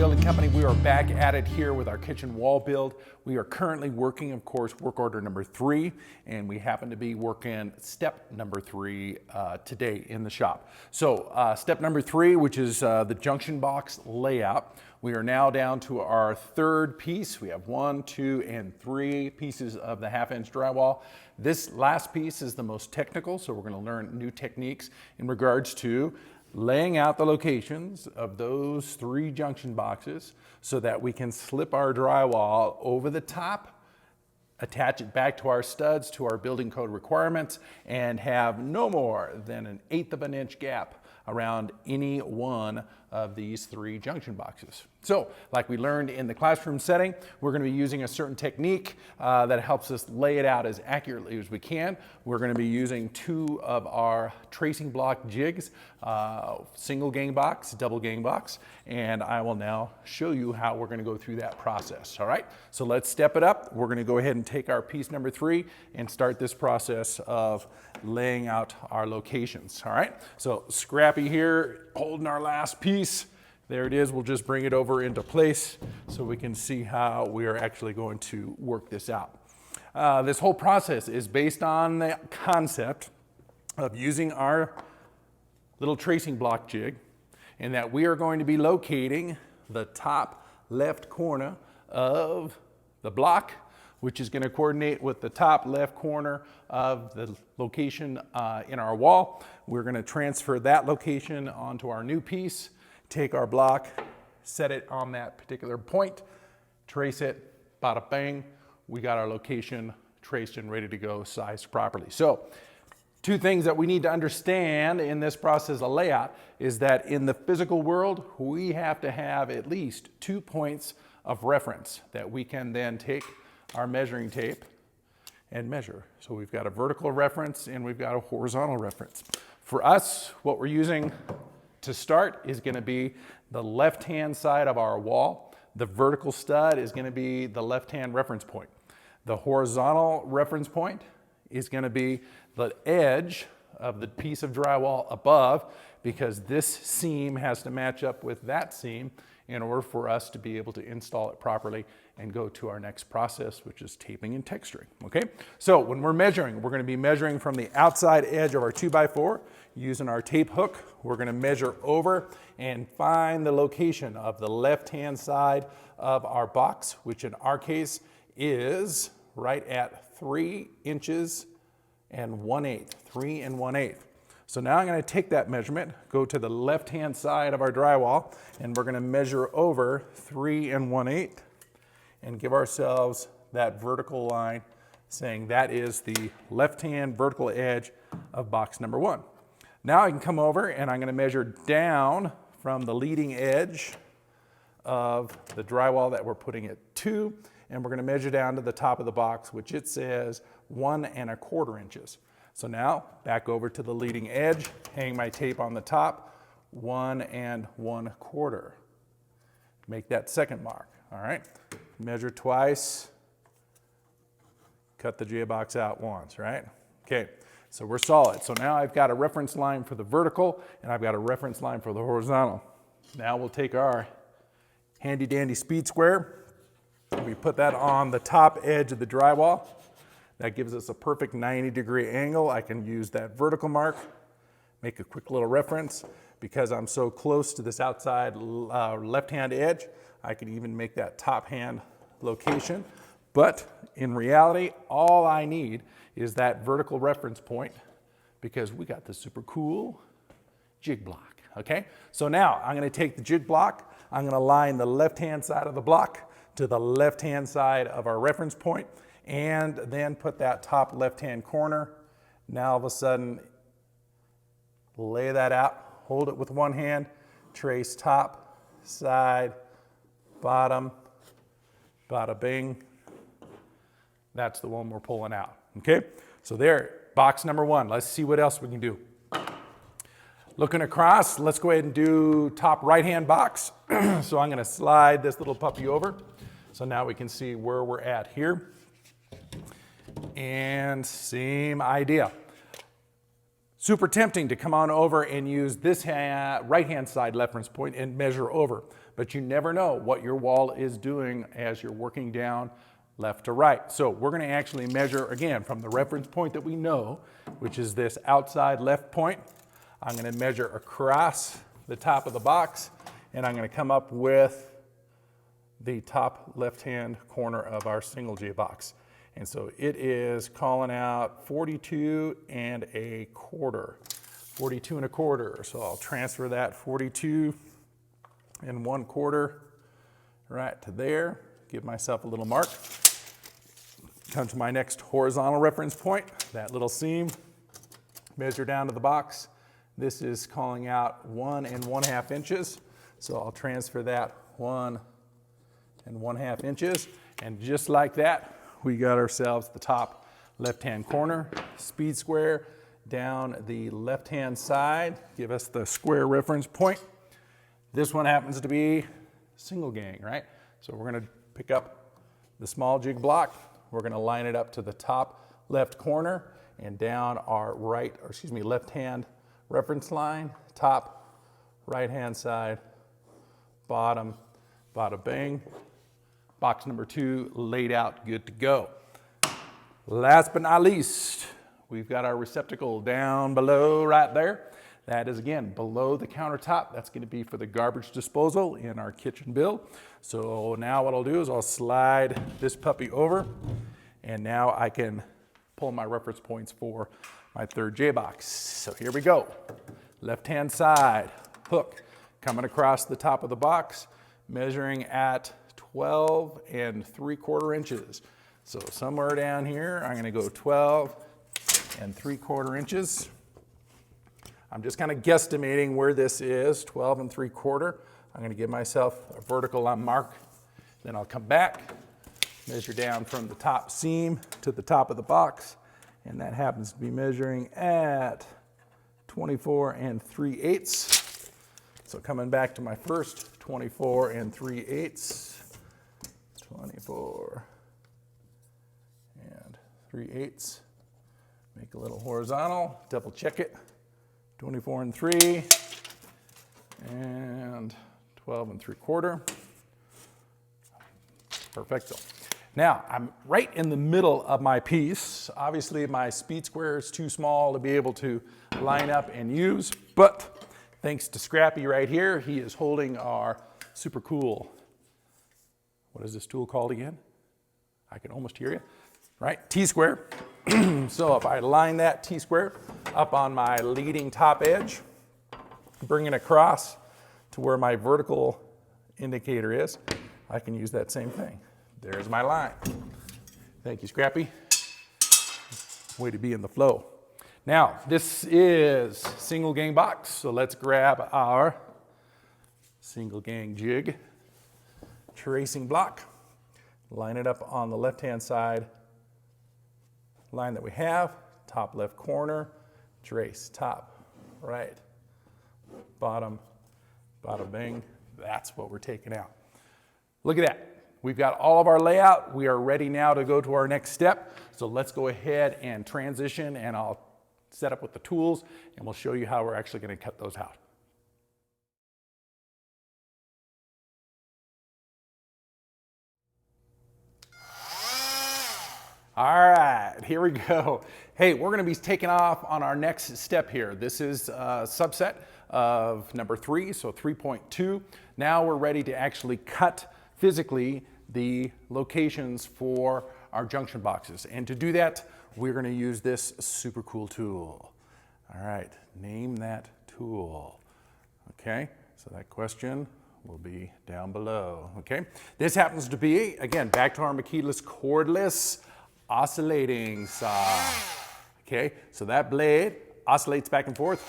Building Company. We are back at it here with our kitchen wall build. We are currently working, of course, work order number 3, and we happen to be working step number 3 today in the shop. So step number 3, which is the junction box layout. We are now down to our third piece. We have 1, 2, and 3 pieces of the 1/2-inch drywall. This last piece is the most technical, so we're going to learn new techniques in regards to laying out the locations of those 3 junction boxes so that we can slip our drywall over the top, attach it back to our studs, to our building code requirements, and have no more than an 1/8 of an inch gap around any one of these 3 junction boxes. So, like we learned in the classroom setting, we're going to be using a certain technique that helps us lay it out as accurately as we can. We're going to be using 2 of our tracing block jigs, single gang box, double gang box, and I will now show you how we're going to go through that process. All right, so let's step it up. We're going to go ahead and take our piece number 3 and start this process of laying out our locations. All right, so Scrappy here holding our last piece. There it is. We'll just bring it over into place so we can see how we are actually going to work this out. This whole process is based on the concept of using our little tracing block jig, and that we are going to be locating the top left corner of the block, which is going to coordinate with the top left corner of the location in our wall. We're going to transfer that location onto our new piece, take our block, set it on that particular point, trace it, bada bang, we got our location traced and ready to go, sized properly. So, 2 things that we need to understand in this process of layout is that in the physical world, we have to have at least 2 points of reference that we can then take our measuring tape and measure. So we've got a vertical reference and we've got a horizontal reference. For us, what we're using to start is going to be the left-hand side of our wall. The vertical stud is going to be the left-hand reference point. The horizontal reference point is going to be the edge of the piece of drywall above, because this seam has to match up with that seam in order for us to be able to install it properly and go to our next process, which is taping and texturing, okay? So when we're measuring, we're gonna be measuring from the outside edge of our 2x4 using our tape hook. We're gonna measure over and find the location of the left-hand side of our box, which in our case is right at 3 inches and 1/8, 3 and 1/8. So now I'm going to take that measurement, go to the left-hand side of our drywall, and we're going to measure over 3 and 1/8 and give ourselves that vertical line saying that is the left-hand vertical edge of box number 1. Now I can come over and I'm going to measure down from the leading edge of the drywall that we're putting it to, and we're going to measure down to the top of the box, which it says 1 1/4 inches. So now, back over to the leading edge, hang my tape on the top, 1 1/4. Make that second mark, all right? Measure twice, cut the J-box out once, right? Okay, so we're solid. So now I've got a reference line for the vertical, and I've got a reference line for the horizontal. Now we'll take our handy dandy speed square, and we put that on the top edge of the drywall. That gives us a perfect 90-degree angle. I can use that vertical mark, make a quick little reference. Because I'm so close to this outside left-hand edge, I can even make that top hand location. But in reality, all I need is that vertical reference point, because we got this super cool jig block, okay? So now I'm gonna take the jig block, I'm gonna line the left-hand side of the block to the left-hand side of our reference point, and then put that top left-hand corner. Now all of a sudden, lay that out, hold it with one hand, trace top, side, bottom, bada bing. That's the one we're pulling out, okay? So there, box number 1. Let's see what else we can do. Looking across, let's go ahead and do top right-hand box. So I'm gonna slide this little puppy over. So now we can see where we're at here. And same idea. Super tempting to come on over and use this right-hand side reference point and measure over. but you never know what your wall is doing as you're working down left to right. So we're going to actually measure again from the reference point that we know, which is this outside left point. I'm going to measure across the top of the box, and I'm going to come up with the top left-hand corner of our single J box. And so it is calling out 42 and a quarter. 42 and a quarter. So I'll transfer that 42 and 1/4 right to there. Give myself a little mark. Come to my next horizontal reference point, that little seam. Measure down to the box. This is calling out 1 1/2 inches. So I'll transfer that 1 1/2 inches. And just like that, we got ourselves the top left-hand corner, speed square down the left-hand side, give us the square reference point. This one happens to be single gang, right? So we're gonna pick up the small jig block, we're gonna line it up to the top left corner and down our left-hand reference line, top right-hand side, bottom, bada bing. Box number 2 laid out, good to go. Last but not least, we've got our receptacle down below right there. That is again below the countertop. That's going to be for the garbage disposal in our kitchen build. So now what I'll do is I'll slide this puppy over, and now I can pull my reference points for my third J box. So here we go. Left-hand side, hook coming across the top of the box, measuring at 12 3/4 inches. So somewhere down here, I'm gonna go 12 3/4 inches. I'm just kind of guesstimating where this is, 12 3/4. I'm gonna give myself a vertical mark. Then I'll come back, measure down from the top seam to the top of the box. And that happens to be measuring at 24 3/8. So coming back to my first 24 3/8. 24 3/8. Make a little horizontal, double check it. 24 3 and 12 3/4. Perfecto. Now, I'm right in the middle of my piece. Obviously, my speed square is too small to be able to line up and use, but thanks to Scrappy right here, he is holding our super cool, what is this tool called again? I can almost hear you, right? T-square. So if I line that T-square up on my leading top edge, bring it across to where my vertical indicator is, I can use that same thing. There's my line. Thank you, Scrappy. Way to be in the flow. Now, this is single gang box, so let's grab our single gang jig tracing block, line it up on the left-hand side line that we have, top left corner, trace, top, right, bottom, bada bing. That's what we're taking out. Look at that. We've got all of our layout. We are ready now to go to our next step. So let's go ahead and transition, and I'll set up with the tools, and we'll show you how we're actually going to cut those out. All right, here we go. Hey, we're gonna be taking off on our next step here. This is a subset of number 3, so 3.2. Now we're ready to actually cut physically the locations for our junction boxes. And to do that, we're gonna use this super cool tool. All right, name that tool. Okay, so that question will be down below, okay? This happens to be, again, back to our Makitas cordless oscillating saw. Okay, so that blade oscillates back and forth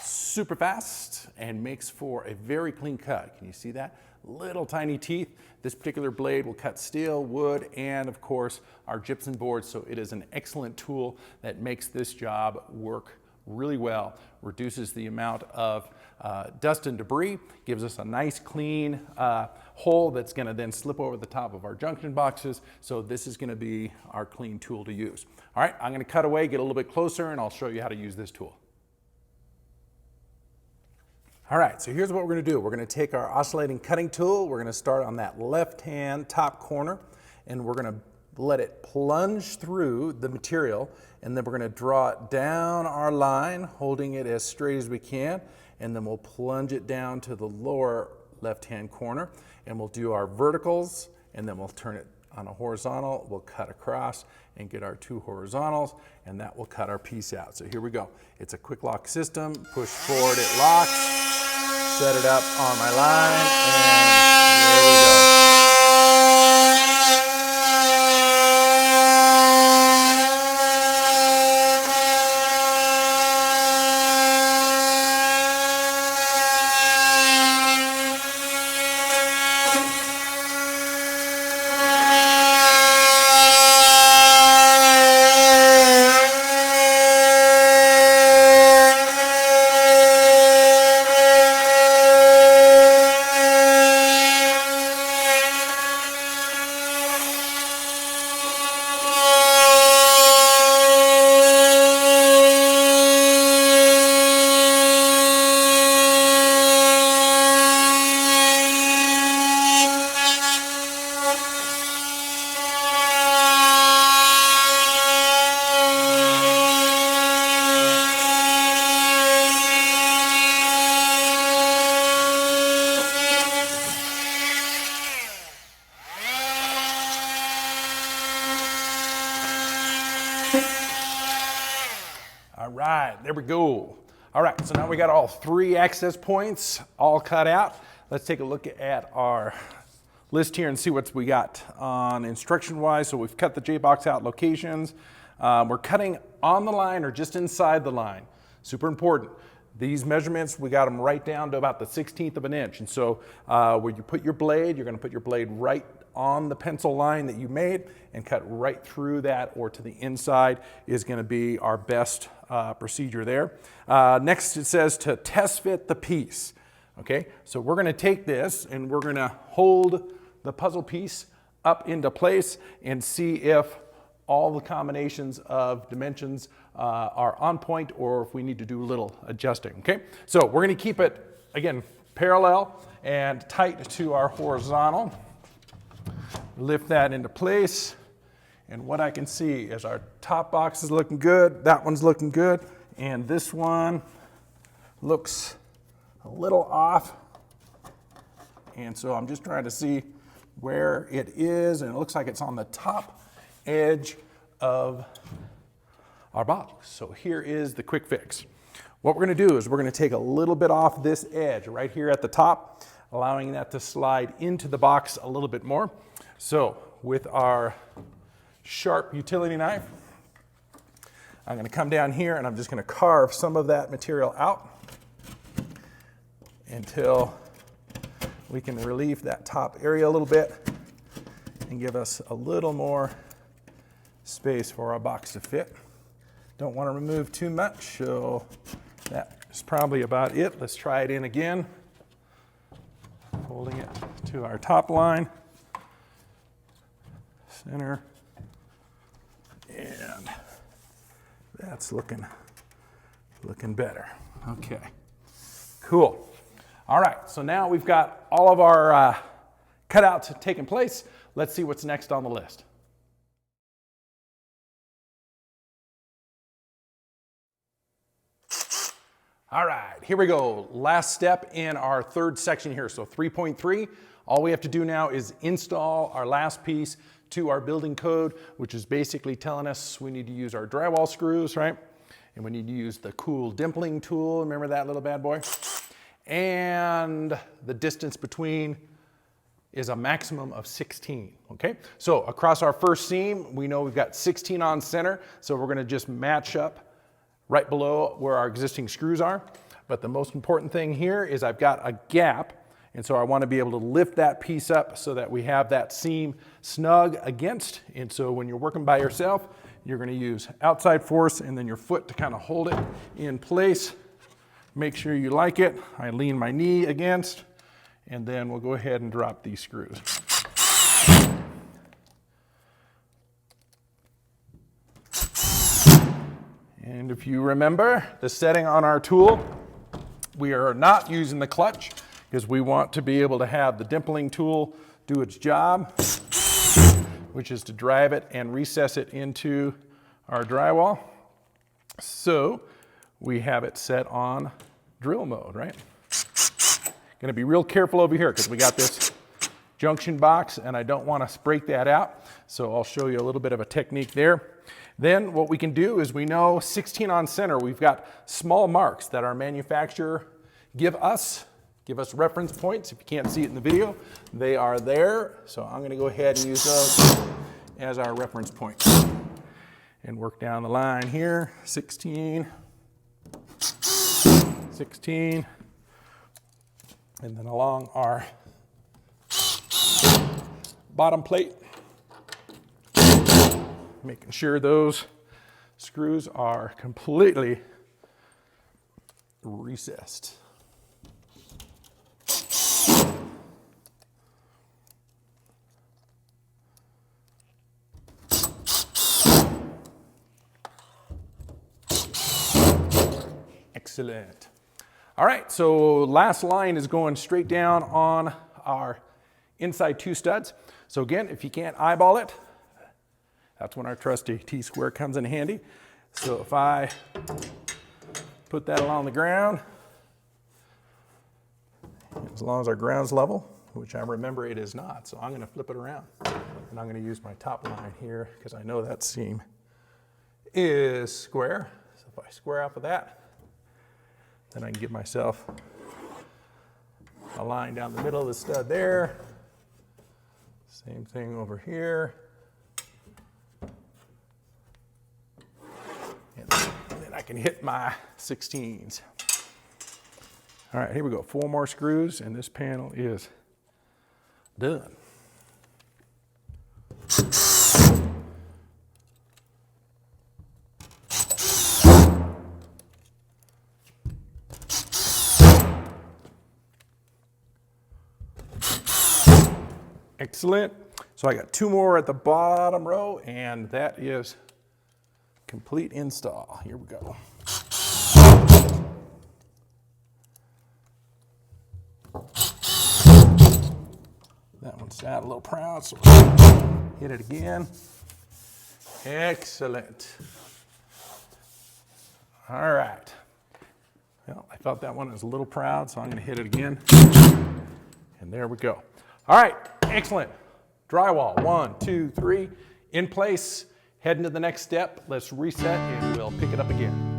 super fast and makes for a very clean cut. Can you see that? Little tiny teeth. This particular blade will cut steel, wood, and of course our gypsum board, so it is an excellent tool that makes this job work really well, reduces the amount of dust and debris, gives us a nice clean hole that's gonna then slip over the top of our junction boxes. So this is gonna be our clean tool to use. All right, I'm gonna cut away, get a little bit closer, and I'll show you how to use this tool. All right, so here's what we're gonna do. We're gonna take our oscillating cutting tool, we're gonna start on that left-hand top corner, and we're gonna let it plunge through the material, and then we're gonna draw it down our line, holding it as straight as we can, and then we'll plunge it down to the lower left-hand corner, and we'll do our verticals, and then we'll turn it on a horizontal, we'll cut across and get our 2 horizontals, and that will cut our piece out. So here we go. It's a quick lock system. Push forward, it locks. Set it up on my line, and there we go. All right, there we go. All right, so now we got all 3 access points all cut out. Let's take a look at our list here and see what we got on instruction-wise. So we've cut the J-box out locations. We're cutting on the line or just inside the line. Super important. These measurements, we got them right down to about the 1/16 of an inch. And so where you put your blade, you're gonna put your blade right on the pencil line that you made and cut right through that or to the inside is gonna be our best procedure there. Next it says to test fit the piece. Okay, so we're gonna take this and we're gonna hold the puzzle piece up into place and see if all the combinations of dimensions are on point or if we need to do a little adjusting, okay? So we're gonna keep it, again, parallel and tight to our horizontal. Lift that into place. And what I can see is our top box is looking good, that one's looking good, and this one looks a little off. And so I'm just trying to see where it is, and it looks like it's on the top edge of our box. So here is the quick fix. What we're gonna do is we're gonna take a little bit off this edge right here at the top, allowing that to slide into the box a little bit more. So with our sharp utility knife, I'm gonna come down here and I'm just gonna carve some of that material out until we can relieve that top area a little bit and give us a little more space for our box to fit. Don't want to remove too much, so that is probably about it. Let's try it in again. Holding it to our top line, center, and that's looking better. Okay, cool. All right, so now we've got all of our cutouts taking place. Let's see what's next on the list. All right, here we go. Last step in our third section here. So 3.3, all we have to do now is install our last piece to our building code, which is basically telling us we need to use our drywall screws, right? And we need to use the cool dimpling tool. Remember that little bad boy? And the distance between is a maximum of 16, okay? So across our first seam, we know we've got 16 on center, so we're gonna just match up right below where our existing screws are. But the most important thing here is I've got a gap, and so I want to be able to lift that piece up so that we have that seam snug against. And so when you're working by yourself, you're going to use outside force and then your foot to kind of hold it in place. Make sure you like it. I lean my knee against, and then we'll go ahead and drop these screws. And if you remember, the setting on our tool We are not using the clutch because we want to be able to have the dimpling tool do its job, which is to drive it and recess it into our drywall. So we have it set on drill mode, right? Gonna be real careful over here because we got this junction box and I don't want to break that out. So I'll show you a little bit of a technique there. Then what we can do is we know 16 on center, we've got small marks that our manufacturer give us reference points. If you can't see it in the video, they are there. So I'm gonna go ahead and use those as our reference point. And work down the line here, 16, 16, and then along our bottom plate, making sure those screws are completely recessed. Excellent. All right, so last line is going straight down on our inside two studs. So again, if you can't eyeball it, that's when our trusty T-square comes in handy. So if I put that along the ground, as long as our ground's level, which I remember it is not, so I'm gonna flip it around. And I'm gonna use my top line here because I know that seam is square. So if I square off of that, then I can give myself a line down the middle of the stud there. Same thing over here. And then I can hit my 16s. All right, here we go. 4 more screws and this panel is done. Excellent. So I got 2 more at the bottom row and that is complete install. Here we go. That one's out a little proud, so hit it again. Excellent. All right. Well, I thought that one was a little proud, so I'm going to hit it again. And there we go. All right, excellent. Drywall, 1, 2, 3, in place. Heading to the next step. Let's reset and we'll pick it up again.